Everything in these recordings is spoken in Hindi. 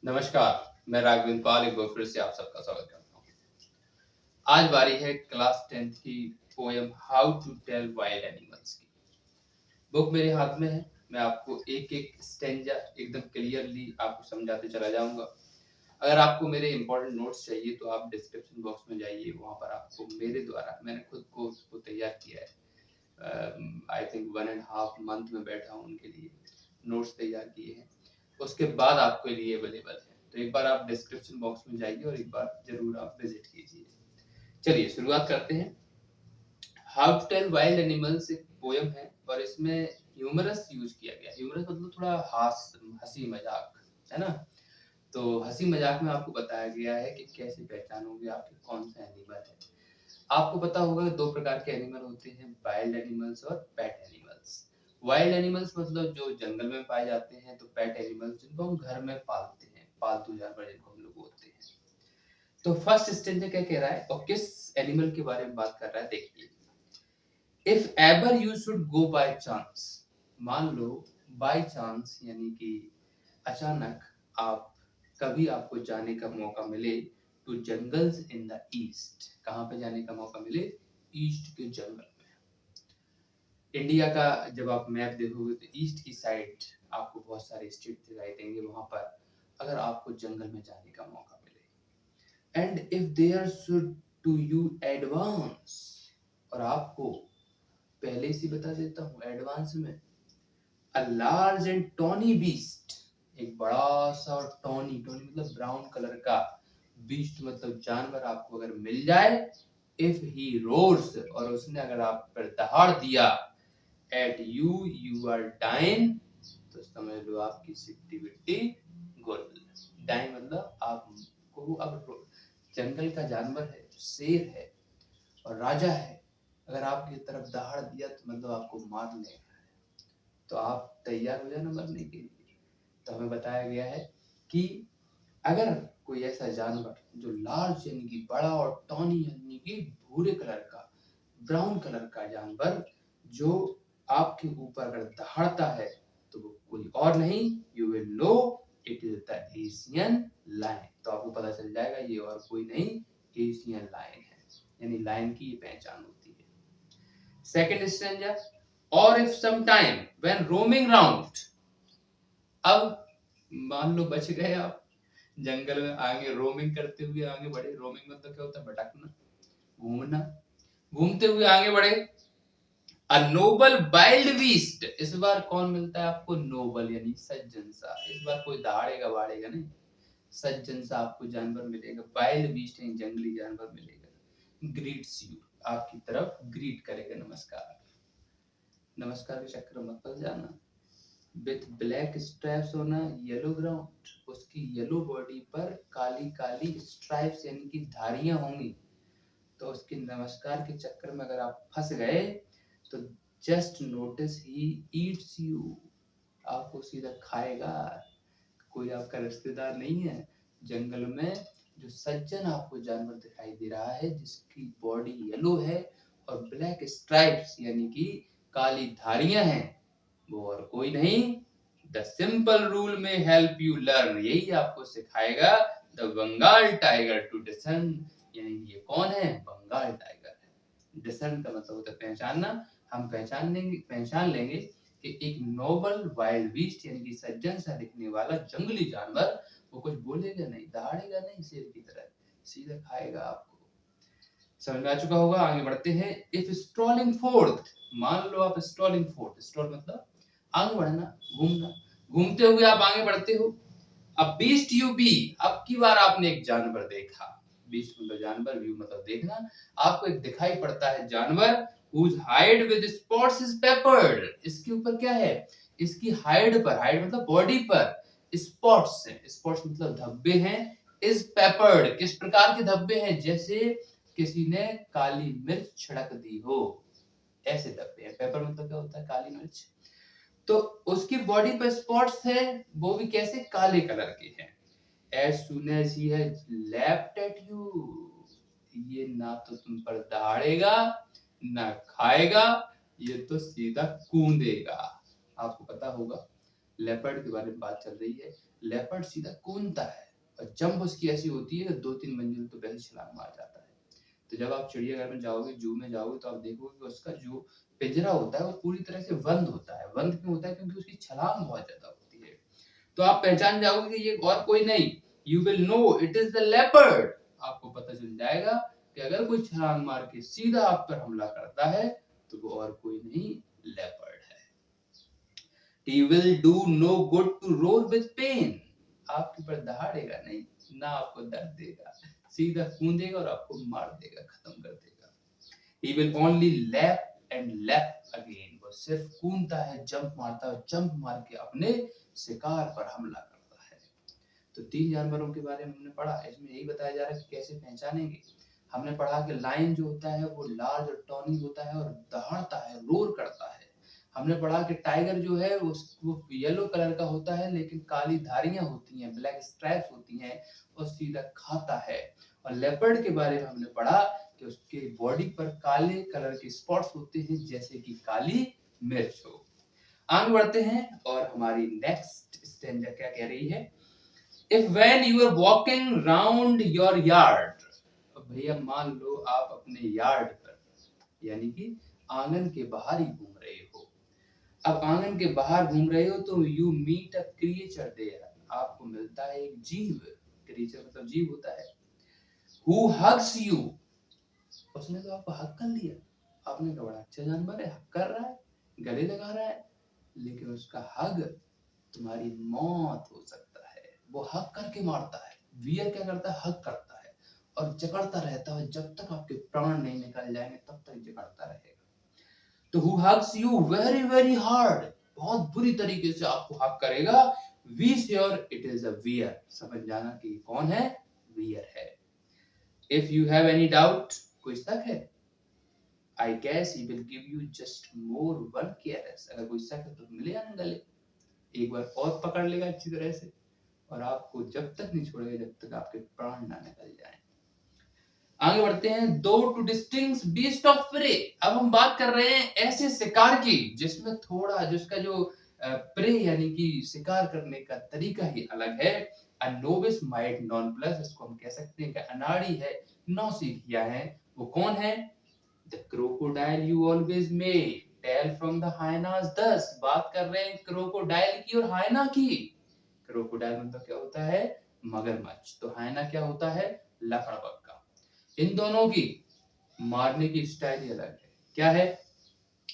नमस्कार, मैं राघवेंद्र पाल एक बार फिर से आप सबका स्वागत करता हूँ। आज बारी है क्लास 10th की poem how to tell wild animals की। बुक मेरे हाथ में है, मैं आपको एक एक स्टेंजा एकदम क्लियरली आपको समझाते चला जाऊंगा। अगर आपको मेरे इंपॉर्टेंट नोट्स चाहिए तो आप डिस्क्रिप्शन बॉक्स में जाइए, वहां पर आपको मेरे द्वारा मैंने खुद को उसको तैयार किया है। आई थिंक 1.5 मंथ में बैठा हूँ उनके लिए, नोट्स तैयार किए हैं, उसके बाद आपके लिए अवेलेबल है। तो एक बार आप डिस्क्रिप्शन बॉक्स में जाइए और एक बार जरूर आप विजिट कीजिए। चलिए शुरुआत करते हैं। How to tell wild animals एक पोयम है और इसमें ह्यूमरस यूज किया गया। ह्यूमरस मतलब थोड़ा हंसी मजाक, है ना। तो हंसी मजाक में आपको बताया गया है कि कैसे पहचानोगे आपके कौन सा एनिमल है। आपको पता होगा दो प्रकार के एनिमल होते हैं, वाइल्ड एनिमल्स और पेट एनिमल्स। वाइल्ड एनिमल्स मतलब जो जंगल में पाए जाते हैं, तो पेट एनिमल्स जिनको हम घर में पालते हैं, पालतू जानवर जिनको हम लोग बोलते हैं। तो फर्स्ट स्टेंज क्या कह रहा है और किस एनिमल के बारे में बात कर रहा है, देखिए। If ever you should go by chance, मान लो बाय चांस यानी कि अचानक आप कभी आपको जाने का मौका मिले to jungles in the east. कहां पे जाने का मौका मिले? ईस्ट के जंगल में। इंडिया का जब आप मैप देखोगे तो ईस्ट की साइड आपको बहुत सारे स्टेट दिखाई देंगे। वहां पर अगर आपको जंगल में जाने का मौका मिले, and if there should to you advance, और आपको पहले से बता देता हूं एडवांस में, a large and tawny beast, एक बड़ा सा और टॉनी, टॉनी मतलब ब्राउन कलर का, बीस्ट मतलब जानवर आपको अगर मिल जाए, इफ ही रोर्स, और उसने अगर आप पर दहाड़ दिया, at you you are dying, तो समझ लो आपकी सिट्टी बिट्टी गुल। डाइन मतलब आपको, अब जंगल का जानवर है, शेर है और राजा है, अगर आपकी तरफ दहाड़ दिया तो मतलब आपको मार लेगा, तो आप तैयार हो जाना मरने के लिए। तो हमें बताया गया है कि अगर कोई ऐसा जानवर जो लार्ज यानी कि बड़ा और टॉनी यानी कि भूरे कलर का, ब्राउन कलर का जानवर जो आपके ऊपर अगर दहाड़ता है, तो वो कोई और नहीं, you will know it is the Asian lion. तो आपको पता चल जाएगा ये और कोई नहीं, एशियन लायन है, यानी लायन की ये पहचान होती है। सेकंड स्टेंजा, और if some time when roaming round, अब मान लो बच गए आप, जंगल में आगे रोमिंग करते हुए आगे बढ़े। रोमिंग मतलब क्या होता है? भटकना, घूमना। घूमते हुए आगे बढ़े, अ नोबल वाइल्ड बीस्ट, इस बार कौन मिलता है आपको? नोबल यानी सज्जन सा। इस बार कोई दहाड़ेगा बाड़ेगा नहीं, सज्जन सा आपको जानवर मिलेगा। वाइल्ड बीस्ट यानी जंगली जानवर मिलेगा। ग्रीट्स यू, आपकी तरफ ग्रीट करेगा, नमस्कार। नमस्कार के चक्कर में मत फंस जाना। विथ ब्लैक स्ट्राइप्स होना, येलो ग्राउंड, उसकी येलो बॉडी पर काली काली स्ट्राइप्स यानी कि धारियां होंगी। तो उसके नमस्कार के चक्कर में अगर आप फंस गए तो just notice he eats you, आपको सीधा खाएगा। कोई आपका रिश्तेदार नहीं है। जंगल में जो सज्जन आपको जानवर दिखाई दे रहा है, जिसकी बॉडी येलो है और ब्लैक स्ट्राइप्स यानी कि काली धारियां हैं, वो और कोई नहीं, द सिंपल रूल में हेल्प यू लर्न, यही आपको सिखाएगा द बंगाल टाइगर टू डिसन, यानी ये कौन है? बंगाल टाइगर है। डिसन का मतलब होता है पहचानना। हम पहचान लेंगे कि एक नोबल वाइल्ड बीस्ट यानी कि सज्जन सा दिखने वाला जंगली जानवर, वो कुछ बोलेगा नहीं, दहाड़ेगा नहीं, शेर की तरह सीधा खाएगा आपको। समझ में आ चुका होगा, आगे बढ़ते हैं। इफ स्ट्रॉलिंग फोर्थ, मान लो आप स्ट्रॉलिंग फोर्थ, स्ट्रॉल मतलब आगे बढ़ना, घूमना, घूमते हुए आप आगे बढ़ते हो। अब बीस्ट यू बी, अब की बार आपने एक जानवर देखा। बीस्ट मतलब जानवर, व्यू मतलब देखना। आपको एक दिखाई पड़ता है जानवर, whose hide with spots is peppered, इसके ऊपर क्या है? इसकी हाइड पर, हाइड मतलब बॉडी पर स्पॉट्स हैं, स्पॉट्स मतलब धब्बे हैं। इज पेपर्ड, किस प्रकार के धब्बे हैं? जैसे किसी ने काली मिर्च छिड़क दी हो, ऐसे धब्बे हैं। पेपर मतलब क्या होता है? काली मिर्च। तो उसकी बॉडी पर स्पॉट्स है, वो भी कैसे? काले कलर के हैं। as soon as he has leapt at you, ये ना तो तुम पर दहाड़ेगा ना खाएगा, ये तो सीधा कूदेगा। आपको पता होगा लेपर्ड के बारे में बात चल रही है। लेपर्ड सीधा कूदता है और जंप उसकी ऐसी होती है कि 2-3 मंजिल तो वैसे छलांग मार जाता है। तो जब आप चिड़ियाघर में जाओगे, जू में जाओगे, तो आप देखोगे कि उसका जो पिंजरा होता है वो पूरी तरह से बंद होता है। बंद क्यों होता है? क्योंकि उसकी छलांग बहुत ज्यादा होती है। तो आप पहचान जाओगे कि ये और कोई नहीं, you will know it is the leopard. आपको पता चल जाएगा कि अगर कोई छलांग मार के सीधा आप पर हमला करता है तो वो और कोई नहीं, लेपर्ड है। He will do no good to roar with pain. आपके ऊपर दहाड़ेगा नहीं, ना आपको दर्द देगा, सीधा कूदेगा और आपको मार देगा, खत्म कर देगा। He will only lap and lap again. वो सिर्फ कूदता है, जंप मारता है, जंप मार के अपने शिकार पर हमला करता है। तो 3 जानवरों के बारे में हमने पढ़ा। इसमें यही बताया जा रहा है कि कैसे पहचानेंगे। हमने पढ़ा कि लायन जो होता है वो लार्ज और टॉनी होता है और दहाड़ता है, रोर करता है। हमने पढ़ा कि टाइगर जो है वो येलो कलर का होता है लेकिन काली धारियां होती हैं, ब्लैक स्ट्राइप्स होती हैं और सीधा खाता है। और लेपर्ड के बारे में हमने पढ़ा कि उसके बॉडी पर काले कलर के स्पॉट्स होते हैं जैसे कि काली मिर्च हो। आगे बढ़ते हैं और हमारी नेक्स्ट स्टेंजा क्या कह रही है। If when you are walking round your yard, भैया मान लो आप अपने यार्ड पर यानी कि आंगन के बाहर ही घूम रहे हो। अब आंगन के बाहर घूम रहे हो तो you meet a creature there, आपको मिलता है एक जीव। क्रिएचर मतलब जीव होता है। हु हग्स यू, उसने तो आपको हक कर लिया। आपने कहा बड़ा अच्छा जानवर है, हक कर रहा है, गले लगा रहा है, लेकिन उसका हग तुम्हारी मौत हो सकता है। वो हक करके मारता है। वियर क्या करता है? हक करता है और जकड़ता रहता है। जब तक आपके प्राण नहीं निकल जाएंगे तब तक जकड़ता रहेगा। तो who hugs you very very hard, बहुत बुरी तरीके से आपको हक करेगा। Be sure it is a bear, समझ जाना कि कौन है? वियर है। If you have any doubt, कोई शक है, I guess he will give you just more one caress। अगर कोई शक है तो मिले आने गले, एक बार और पकड़ लेगा अच्छी तरह से और आपको जब तक नहीं छोड़ेगा जब तक आपके प्राण ना निकल जाएं। आगे बढ़ते हैं। दो two distinct beast of prey. अब हम बात कर रहे हैं ऐसे शिकार की जिसमें थोड़ा जिसका जो प्रे यानी कि शिकार करने का तरीका ही अलग है। अ नोविस माइट नॉन प्लस, इसको हम कह सकते हैं कि अनाड़ी है, नौसिखिया है। वो कौन है? The crocodile you always may tell from the hyenas thus। बात कर रहे हैं क्रोकोडाइल की और हाइना की। क्रोकोडाइल मतलब क्या होता है? मगरमच्छ। तो हाइना क्या होता है? लकड़बग्गा। इन दोनों की मारने की स्टाइल ही अलग है। क्या है?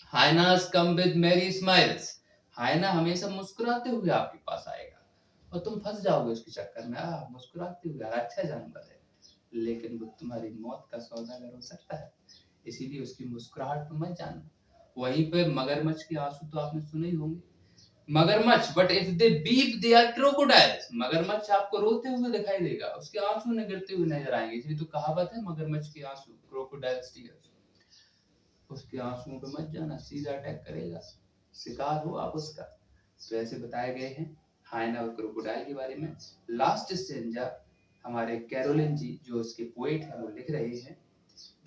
हाइनास कम विद मेरी स्माइल्स। हाइना हमेशा मुस्कुराते हुए आपके पास आएगा और तुम फंस जाओगे उसके चक्कर में। मुस्कुराते हुए अच्छा जानवर है, लेकिन वो तुम्हारी मौत का सौदागर हो सकता है, इसीलिए उसकी मुस्कुराहट पे मत जाना। वहीं पे मगरमच्छ के आंसू तो आपने सुने ही होंगे। मगरमच्छ, but if they beep they are crocodiles. मगरमच्छ आपको रोते हुए दिखाई देगा, उसके आंसू न गिरते हुए नजर आएंगे। इसलिए तो कहावत है मगरमच्छ के आंसू, क्रोकोडाइल्स टीयर्स। उसके आंसुओं पे मत जाना, सीधा अटैक करेगा, शिकार हो आप उसका। तो ऐसे बताए गए हैं हाइना और क्रोकोडाइल के बारे में। लास्ट स्टेंजा हमारे कैरोलिन जी जो उसके पोएट हैं वो लिख रहे हैं।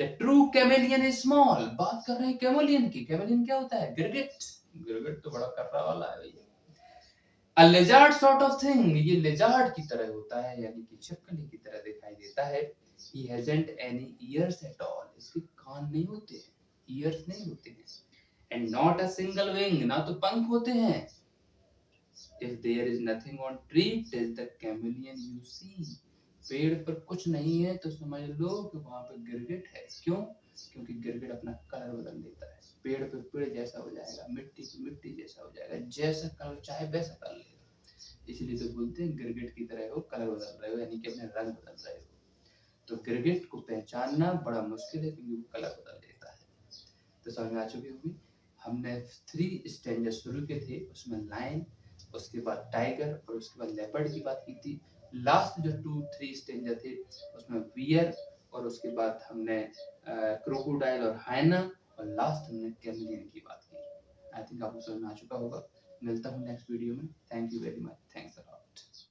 The true chameleon is small। बात कर रहे हैं कैमोलियन की। कैमोलियन क्या होता है? गिरगिट। गिरगिट तो बड़ा कर्रा वाला है भैया। A lizard sort of thing, ये lizard की तरह होता है यानी कि छिपकली की तरह दिखाई देता है। He hasn't any ears at all। इसके कान नहीं होते हैं, ears नहीं होते हैं। And not a single wing, ना तो पंख होते हैं। If there is nothing on tree, tis the chameleon you see। पेड़ पर कुछ नहीं है तो समझ लो कि वहां पर गिरगिट है। क्यों? क्योंकि गिरगिट अपना कलर बदल देता है। पेड़ पे पेड़ जैसा हो जाएगा, मिट्टी पे मिट्टी जैसा हो जाएगा, जैसा कलर चाहे वैसा कर लेगा। इसलिए तो बोलते हैं गिरगिट की तरह हो, कलर बदल रहे हो, यानी कि अपने रंग बदल रहे हो। तो गिरगिट को पहचानना बड़ा मुश्किल है क्योंकि वो कलर बदल देता है। तो समझ में आ चुकी होगी। हमने 3 स्टेंजर शुरू के थे, उसमें लायन, उसके बाद टाइगर और उसके बाद लेपर्ड की बात की थी। लास्ट जो 2-3 स्टेंजर थे उसमें वियर और उसके बाद हमने क्रोकोडाइल और हाइना और लास्ट हमने कैमलियन की बात की। आई थिंक आपको समझ में आ चुका होगा। मिलता हूँ नेक्स्ट वीडियो में। Thank you very much. Thanks a lot.